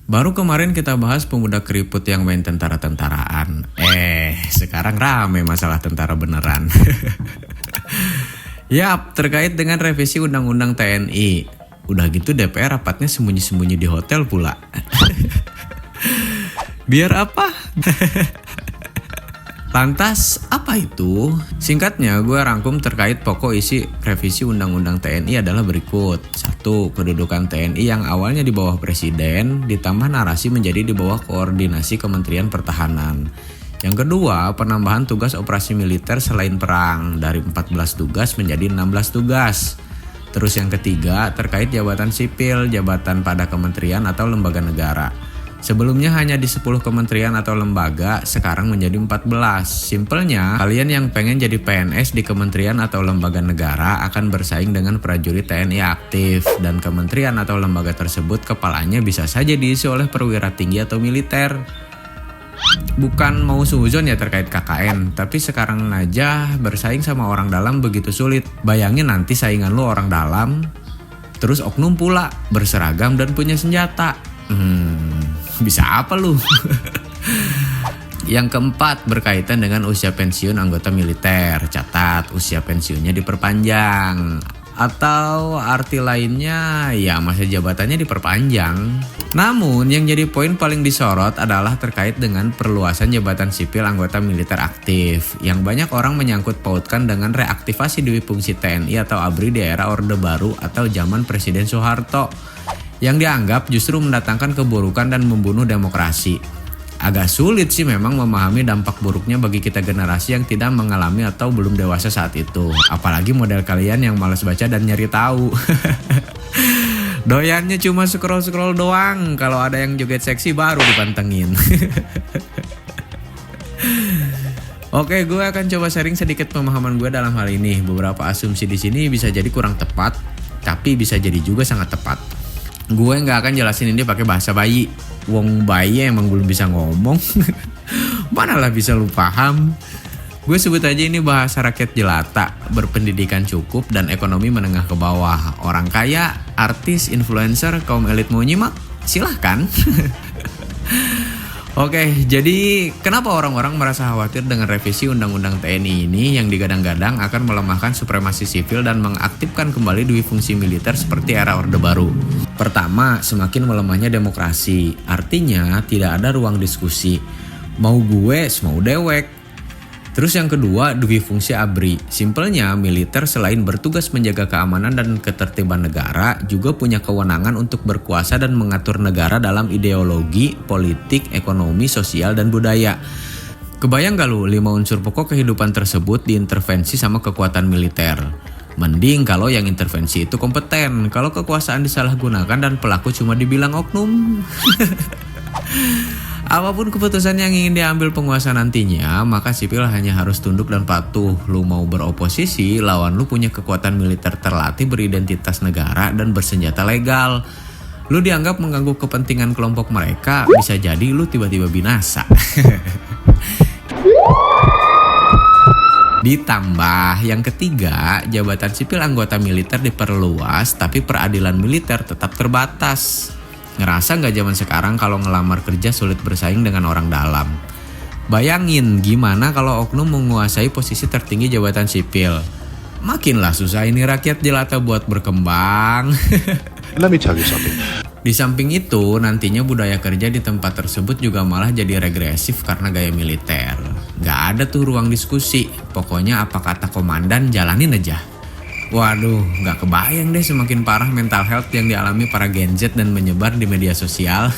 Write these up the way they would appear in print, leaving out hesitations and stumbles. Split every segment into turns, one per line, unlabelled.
Baru kemarin kita bahas pemuda keriput yang main tentara-tentaraan. Sekarang rame masalah tentara beneran. Yap, terkait dengan revisi Undang-Undang TNI. Udah gitu DPR rapatnya sembunyi-sembunyi di hotel pula. Biar apa? Lantas, apa itu? Singkatnya, gue rangkum terkait pokok isi revisi Undang-Undang TNI adalah berikut. 1. Kedudukan TNI yang awalnya di bawah Presiden, ditambah narasi menjadi di bawah koordinasi Kementerian Pertahanan. Yang kedua, penambahan tugas operasi militer selain perang, dari 14 tugas menjadi 16 tugas. Terus yang ketiga, terkait jabatan sipil, jabatan pada kementerian atau lembaga negara. Sebelumnya hanya di 10 kementerian atau lembaga, sekarang menjadi 14. Simpelnya, kalian yang pengen jadi PNS di kementerian atau lembaga negara akan bersaing dengan prajurit TNI aktif. Dan kementerian atau lembaga tersebut kepalanya bisa saja diisi oleh perwira tinggi atau militer. Bukan mau suzon ya terkait KKN, tapi sekarang aja bersaing sama orang dalam begitu sulit. Bayangin nanti saingan lu orang dalam, terus oknum pula, berseragam dan punya senjata. Bisa apa lu? Yang keempat, berkaitan dengan usia pensiun anggota militer. Catat, usia pensiunnya diperpanjang. Atau arti lainnya, ya masa jabatannya diperpanjang. Namun, yang jadi poin paling disorot adalah terkait dengan perluasan jabatan sipil anggota militer aktif. Yang banyak orang menyangkut pautkan dengan reaktivasi dui fungsi TNI atau ABRI di era Orde Baru atau zaman Presiden Soeharto. Yang dianggap justru mendatangkan keburukan dan membunuh demokrasi. Agak sulit sih memang memahami dampak buruknya bagi kita generasi yang tidak mengalami atau belum dewasa saat itu. Apalagi model kalian yang malas baca dan nyari tahu. Doyannya cuma scroll-scroll doang. Kalau ada yang joget seksi baru dipantengin. Oke, gue akan coba sharing sedikit pemahaman gue dalam hal ini. Beberapa asumsi di sini bisa jadi kurang tepat, tapi bisa jadi juga sangat tepat. Gue nggak akan jelasin ini pakai bahasa bayi. Wong bayi emang belum bisa ngomong. Manalah bisa lu paham. Gue sebut aja ini bahasa rakyat jelata, berpendidikan cukup dan ekonomi menengah ke bawah. Orang kaya, artis, influencer, kaum elit mau nyimak? Silahkan. Oke, jadi kenapa orang-orang merasa khawatir dengan revisi Undang-Undang TNI ini yang digadang-gadang akan melemahkan supremasi sipil dan mengaktifkan kembali dui fungsi militer seperti era Orde Baru? Pertama, semakin melemahnya demokrasi. Artinya tidak ada ruang diskusi. Mau gue, mau dewek. Terus yang kedua, dui fungsi ABRI. Simpelnya, militer selain bertugas menjaga keamanan dan ketertiban negara, juga punya kewenangan untuk berkuasa dan mengatur negara dalam ideologi, politik, ekonomi, sosial, dan budaya. Kebayang gak lu 5 unsur pokok kehidupan tersebut diintervensi sama kekuatan militer? Mending kalau yang intervensi itu kompeten, kalau kekuasaan disalahgunakan dan pelaku cuma dibilang oknum. Apapun keputusan yang ingin diambil penguasa nantinya, maka sipil hanya harus tunduk dan patuh. Lu mau beroposisi, lawan lu punya kekuatan militer terlatih beridentitas negara dan bersenjata legal. Lu dianggap mengganggu kepentingan kelompok mereka, bisa jadi lu tiba-tiba binasa. Ditambah yang ketiga, jabatan sipil anggota militer diperluas, tapi peradilan militer tetap terbatas. Ngerasa gak zaman sekarang kalau ngelamar kerja sulit bersaing dengan orang dalam? Bayangin gimana kalau oknum menguasai posisi tertinggi jabatan sipil. Makinlah susah ini rakyat jelata buat berkembang.
Let me tell you something.
Di samping itu, nantinya budaya kerja di tempat tersebut juga malah jadi regresif karena gaya militer. Gak ada tuh ruang diskusi. Pokoknya apa kata komandan jalanin aja. Waduh, gak kebayang deh semakin parah mental health yang dialami para Gen Z dan menyebar di media sosial.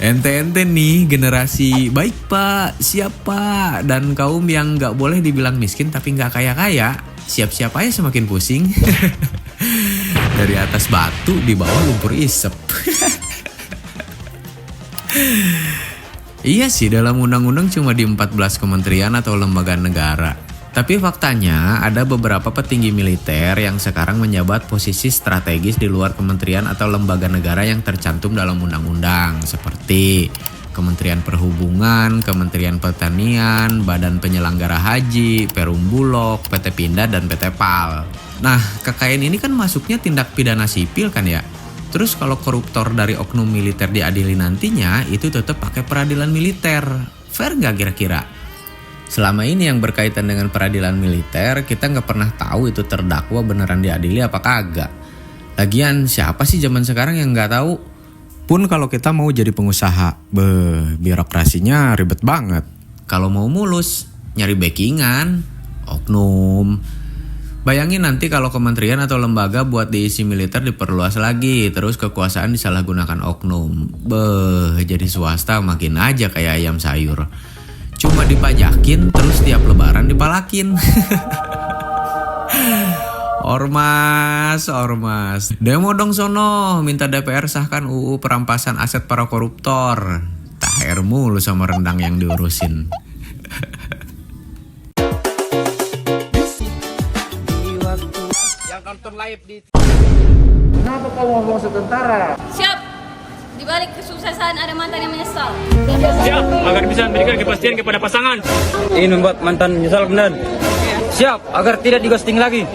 Ente-ente nih generasi baik pak, siap pak, dan kaum yang gak boleh dibilang miskin tapi gak kaya-kaya, siap-siap aja semakin pusing. Dari atas batu di bawah lumpur isep. Iya sih, dalam undang-undang cuma di 14 kementerian atau lembaga negara. Tapi faktanya ada beberapa petinggi militer yang sekarang menjabat posisi strategis di luar kementerian atau lembaga negara yang tercantum dalam undang-undang, seperti Kementerian Perhubungan, Kementerian Pertanian, Badan Penyelenggara Haji, Perum Bulog, PT Pindad, dan PT PAL. Nah, KKN ini kan masuknya tindak pidana sipil kan ya? Terus kalau koruptor dari oknum militer diadili nantinya, itu tetap pakai peradilan militer. Fair nggak kira-kira? Selama ini yang berkaitan dengan peradilan militer, kita nggak pernah tahu itu terdakwa beneran diadili apa kagak. Lagian siapa sih zaman sekarang yang nggak tahu? Pun kalau kita mau jadi pengusaha, birokrasinya ribet banget. Kalau mau mulus, nyari backingan, oknum. Bayangin nanti kalau kementerian atau lembaga buat diisi militer diperluas lagi, terus kekuasaan disalahgunakan oknum. Jadi swasta makin aja kayak ayam sayur. Cuma dipajakin, terus tiap lebaran dipalakin. Ormas. Demo dong sono, minta DPR sahkan UU perampasan aset para koruptor. THR mulu sama rendang yang diurusin.
Yang nonton live di... Kenapa kau ngomong setentara?
Siap. Di balik kesuksesan ada mantan yang menyesal.
Siap agar bisa memberikan kepastian kepada pasangan.
Ingin membuat mantan menyesal kemudian. Siap agar tidak dighosting lagi.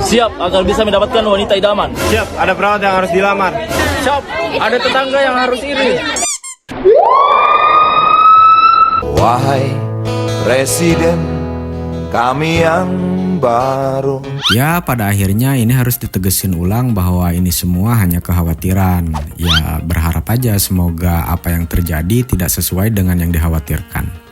Siap agar bisa mendapatkan wanita idaman.
Siap ada perawat yang harus dilamar. Siap ada tetangga yang harus iri.
Wahai Presiden kami yang baru.
Ya, pada akhirnya ini harus ditegesin ulang bahwa ini semua hanya kekhawatiran. Ya, berharap aja semoga apa yang terjadi tidak sesuai dengan yang dikhawatirkan.